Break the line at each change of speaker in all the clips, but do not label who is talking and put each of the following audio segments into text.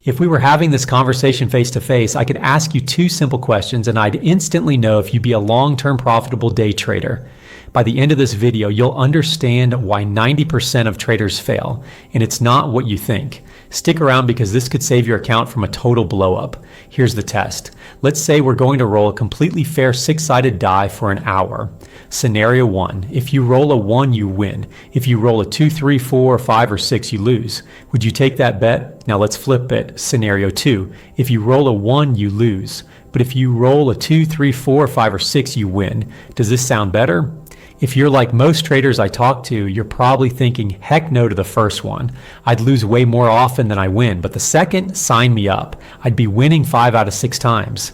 If we were having this conversation face to face, I could ask you two simple questions and I'd instantly know if you'd be a long-term profitable day trader. By the end of this video, you'll understand why 90% of traders fail, and it's not what you think. Stick around because this could save your account from a total blow up. Here's the test. Let's say we're going to roll a completely fair six-sided die for an hour. Scenario 1. If you roll a 1, you win. If you roll a 2, 3, 4, 5, or 6, you lose. Would you take that bet? Now let's flip it. Scenario 2. If you roll a 1, you lose. But if you roll a 2, 3, 4, 5, or 6, you win. Does this sound better? If you're like most traders I talk to, you're probably thinking, heck no to the first one. I'd lose way more often than I win, but the second, sign me up. I'd be winning 5 out of 6 times.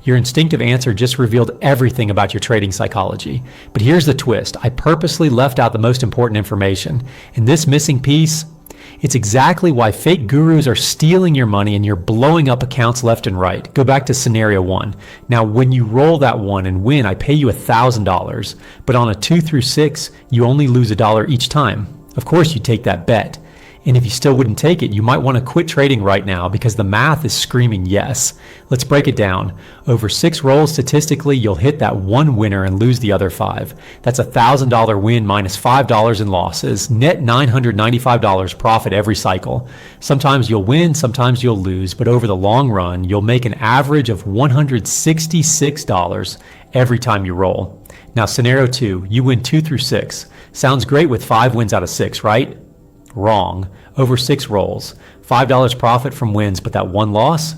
Your instinctive answer just revealed everything about your trading psychology. But here's the twist. I purposely left out the most important information. And this missing piece, it's exactly why fake gurus are stealing your money and you're blowing up accounts left and right. Go back to scenario 1. Now, when you roll that 1 and win, I pay you $1,000. But on a 2 through 6, you only lose $1 each time. Of course, you take that bet. And if you still wouldn't take it, you might want to quit trading right now because the math is screaming yes. Let's break it down. Over 6 rolls, statistically, you'll hit that 1 winner and lose the other 5. That's a $1,000 win minus $5 in losses, net $995 profit every cycle. Sometimes you'll win, sometimes you'll lose, but over the long run, you'll make an average of $166 every time you roll. Now, scenario 2, you win 2 through 6. Sounds great with 5 wins out of 6, right? Wrong. Over 6 rolls. $5 profit from wins, but that 1 loss?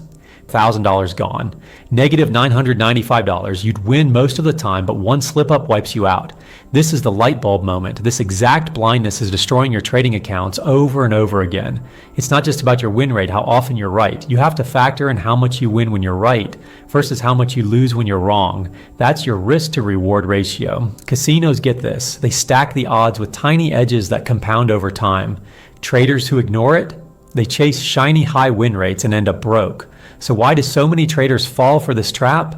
$1,000 gone. Negative $995. You'd win most of the time, but 1 slip up wipes you out. This is the light bulb moment. This exact blindness is destroying your trading accounts over and over again. It's not just about your win rate, how often you're right. You have to factor in how much you win when you're right versus how much you lose when you're wrong. That's your risk to reward ratio. Casinos get this. They stack the odds with tiny edges that compound over time. Traders who ignore it, they chase shiny high win rates and end up broke. So why do so many traders fall for this trap?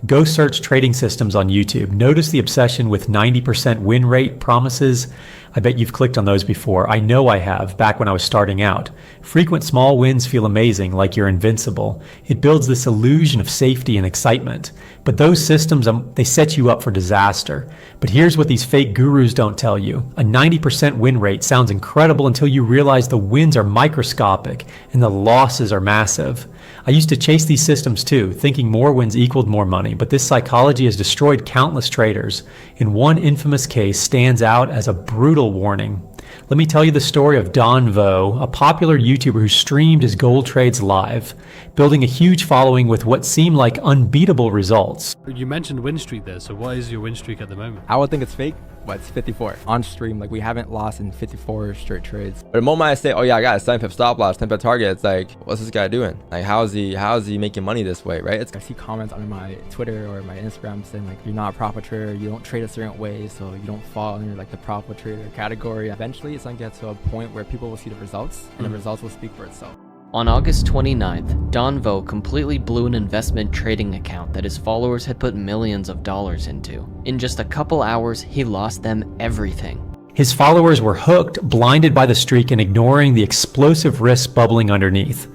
Go search trading systems on YouTube. Notice the obsession with 90% win rate promises. I bet you've clicked on those before. I know I have, back when I was starting out. Frequent small wins feel amazing, like you're invincible. It builds this illusion of safety and excitement. But those systems, they set you up for disaster. But here's what these fake gurus don't tell you. A 90% win rate sounds incredible until you realize the wins are microscopic and the losses are massive. I used to chase these systems too, thinking more wins equaled more money, but this psychology has destroyed countless traders. And one infamous case stands out as a brutal warning. Let me tell you the story of Don Vo, a popular YouTuber who streamed his gold trades live, building a huge following with what seemed like unbeatable results.
You mentioned win streak there, so what is your win streak at the moment?
I would think it's fake, but it's 54. On stream, like we haven't lost in 54 straight trades.
But the moment I say, oh yeah, I got a 7 pip stop loss, 10 pip target, it's like, what's this guy doing? Like, how is he making money this way, right?
I see comments on my Twitter or my Instagram saying like, you're not a profit trader, you don't trade a certain way, so you don't fall under like the profit trader category. Eventually, it's gonna get to a point where people will see the results, and the results will speak for itself.
On August 29th, Don Vo completely blew an investment trading account that his followers had put millions of dollars into. In just a couple hours, he lost them everything.
His followers were hooked, blinded by the streak and ignoring the explosive risks bubbling underneath.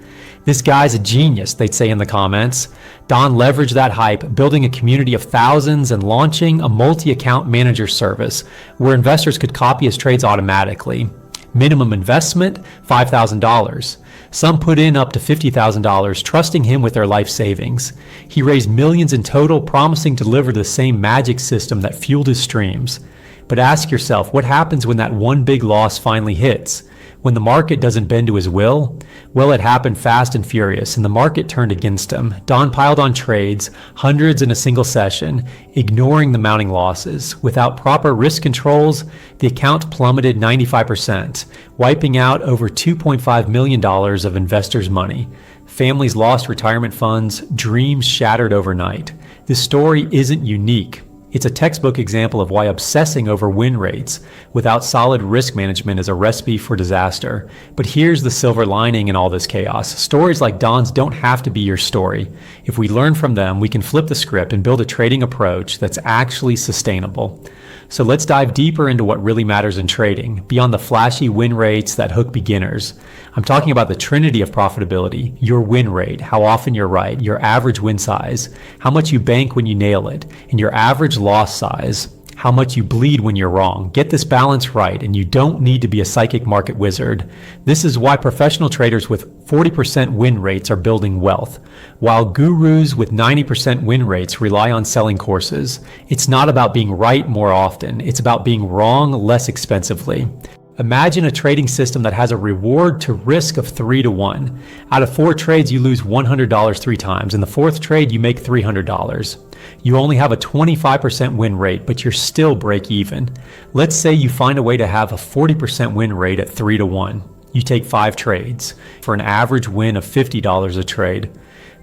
This guy's a genius, they'd say in the comments. Don leveraged that hype, building a community of thousands and launching a multi-account manager service where investors could copy his trades automatically. Minimum investment, $5,000. Some put in up to $50,000, trusting him with their life savings. He raised millions in total, promising to deliver the same magic system that fueled his streams. But ask yourself, what happens when that one big loss finally hits? When the market doesn't bend to his will? Well, it happened fast and furious, and the market turned against him. Don piled on trades, hundreds in a single session, ignoring the mounting losses. Without proper risk controls, the account plummeted 95%, wiping out over $2.5 million of investors' money. Families lost retirement funds, dreams shattered overnight. This story isn't unique. It's a textbook example of why obsessing over win rates without solid risk management is a recipe for disaster. But here's the silver lining in all this chaos. Stories like Don's don't have to be your story. If we learn from them, we can flip the script and build a trading approach that's actually sustainable. So let's dive deeper into what really matters in trading, beyond the flashy win rates that hook beginners. I'm talking about the trinity of profitability: your win rate, how often you're right, your average win size, how much you bank when you nail it, and your average loss size, how much you bleed when you're wrong. Get this balance right, and you don't need to be a psychic market wizard. This is why professional traders with 40% win rates are building wealth, while gurus with 90% win rates rely on selling courses. It's not about being right more often, it's about being wrong less expensively. Imagine a trading system that has a reward to risk of 3 to 1. Out of 4 trades, you lose $100 3 times. In the 4th trade, you make $300. You only have a 25% win rate, but you're still break even. Let's say you find a way to have a 40% win rate at 3 to 1. You take 5 trades for an average win of $50 a trade.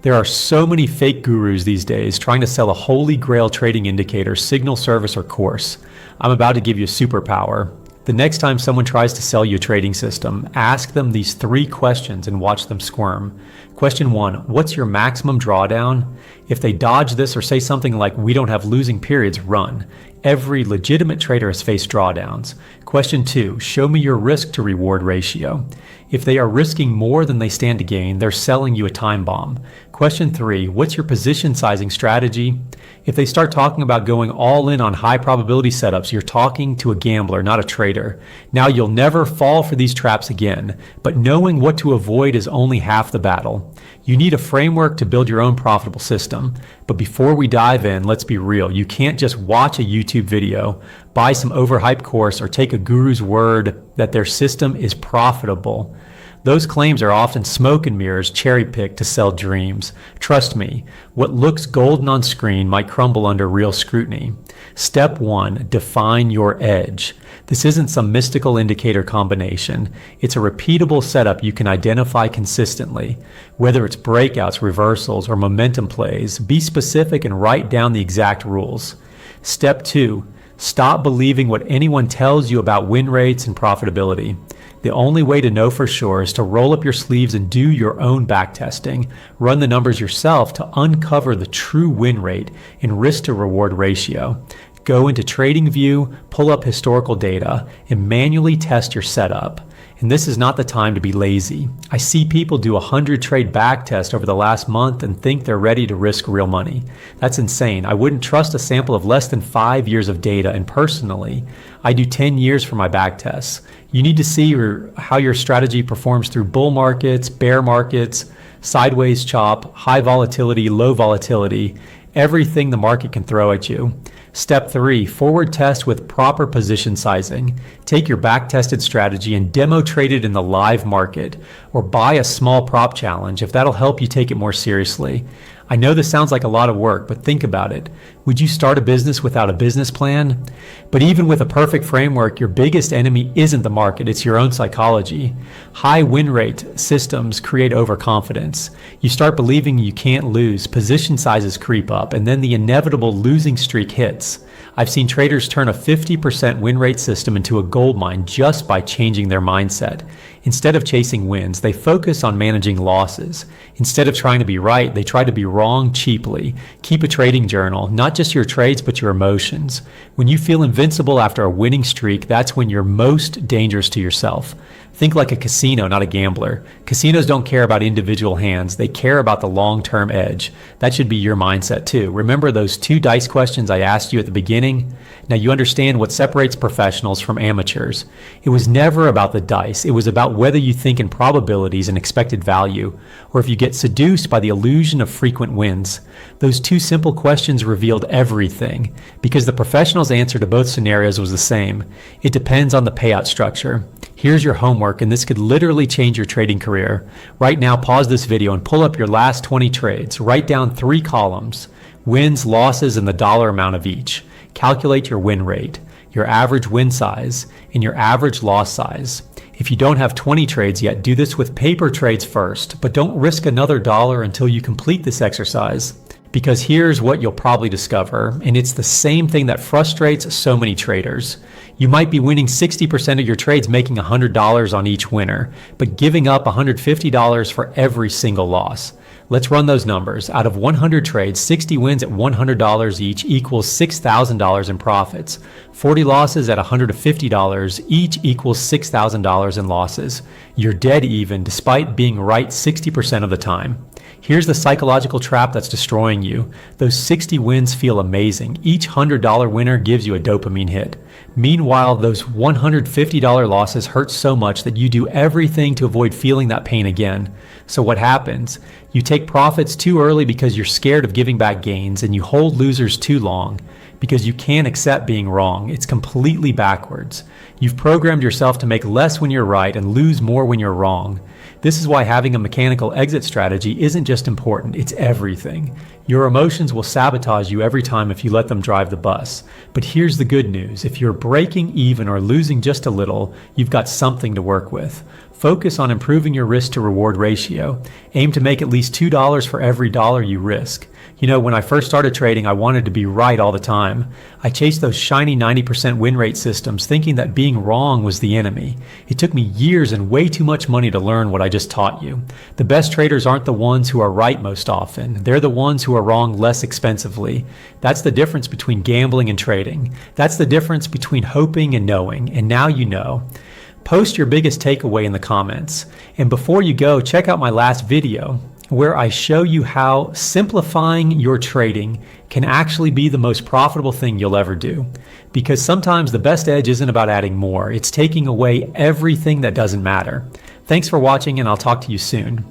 There are so many fake gurus these days trying to sell a holy grail trading indicator, signal service, or course. I'm about to give you a superpower. The next time someone tries to sell you a trading system, ask them these 3 questions and watch them squirm. Question 1, what's your maximum drawdown? If they dodge this or say something like, we don't have losing periods, run. Every legitimate trader has faced drawdowns. Question 2, show me your risk to reward ratio. If they are risking more than they stand to gain, they're selling you a time bomb. Question 3, what's your position sizing strategy? If they start talking about going all in on high probability setups, you're talking to a gambler, not a trader. Now you'll never fall for these traps again, but knowing what to avoid is only half the battle. You need a framework to build your own profitable system. But before we dive in, let's be real. You can't just watch a YouTube video, buy some overhyped course, or take a guru's word that their system is profitable. Those claims are often smoke and mirrors cherry-picked to sell dreams. Trust me, what looks golden on screen might crumble under real scrutiny. Step 1, define your edge. This isn't some mystical indicator combination. It's a repeatable setup you can identify consistently. Whether it's breakouts, reversals, or momentum plays, be specific and write down the exact rules. Step 2, stop believing what anyone tells you about win rates and profitability. The only way to know for sure is to roll up your sleeves and do your own backtesting. Run the numbers yourself to uncover the true win rate and risk to reward ratio. Go into TradingView, pull up historical data, and manually test your setup. And this is not the time to be lazy. I see people do a 100 trade backtest over the last month and think they're ready to risk real money. That's insane. I wouldn't trust a sample of less than 5 years of data, and personally, I do 10 years for my backtests. You need to see how your strategy performs through bull markets, bear markets, sideways chop, high volatility, low volatility, everything the market can throw at you. Step 3, forward test with proper position sizing. Take your back-tested strategy and demo trade it in the live market, or buy a small prop challenge if that'll help you take it more seriously. I know this sounds like a lot of work, but think about it. Would you start a business without a business plan? But even with a perfect framework, your biggest enemy isn't the market, it's your own psychology. High win rate systems create overconfidence. You start believing you can't lose, position sizes creep up, and then the inevitable losing streak hits. I've seen traders turn a 50% win rate system into a gold mine just by changing their mindset. Instead of chasing wins, they focus on managing losses. Instead of trying to be right, they try to be wrong cheaply. Keep a trading journal, not just your trades, but your emotions. When you feel invincible after a winning streak, that's when you're most dangerous to yourself. Think like a casino, not a gambler. Casinos don't care about individual hands. They care about the long-term edge. That should be your mindset too. Remember those 2 dice questions I asked you at the beginning? Now you understand what separates professionals from amateurs. It was never about the dice. It was about whether you think in probabilities and expected value, or if you get seduced by the illusion of frequent wins. Those 2 simple questions revealed everything, because the professional's answer to both scenarios was the same. It depends on the payout structure. Here's your homework, and this could literally change your trading career. Right now, pause this video and pull up your last 20 trades. Write down 3 columns: wins, losses, and the dollar amount of each. Calculate your win rate, your average win size, and your average loss size. If you don't have 20 trades yet, do this with paper trades first, but don't risk another dollar until you complete this exercise. Because here's what you'll probably discover, and it's the same thing that frustrates so many traders. You might be winning 60% of your trades, making $100 on each winner, but giving up $150 for every single loss. Let's run those numbers. Out of 100 trades, 60 wins at $100 each equals $6,000 in profits. 40 losses at $150 each equals $6,000 in losses. You're dead even despite being right 60% of the time. Here's the psychological trap that's destroying you. Those 60 wins feel amazing. Each $100 winner gives you a dopamine hit. Meanwhile, those $150 losses hurt so much that you do everything to avoid feeling that pain again. So what happens? You take profits too early because you're scared of giving back gains, and you hold losers too long because you can't accept being wrong. It's completely backwards. You've programmed yourself to make less when you're right and lose more when you're wrong. This is why having a mechanical exit strategy isn't just important, it's everything. Your emotions will sabotage you every time if you let them drive the bus. But here's the good news. If you're breaking even or losing just a little, you've got something to work with. Focus on improving your risk to reward ratio. Aim to make at least $2 for every dollar you risk. You know, when I first started trading, I wanted to be right all the time. I chased those shiny 90% win rate systems, thinking that being wrong was the enemy. It took me years and way too much money to learn what I just taught you. The best traders aren't the ones who are right most often. They're the ones who are wrong less expensively. That's the difference between gambling and trading. That's the difference between hoping and knowing. And now you know. Post your biggest takeaway in the comments. And before you go, check out my last video where I show you how simplifying your trading can actually be the most profitable thing you'll ever do. Because sometimes the best edge isn't about adding more, it's taking away everything that doesn't matter. Thanks for watching, and I'll talk to you soon.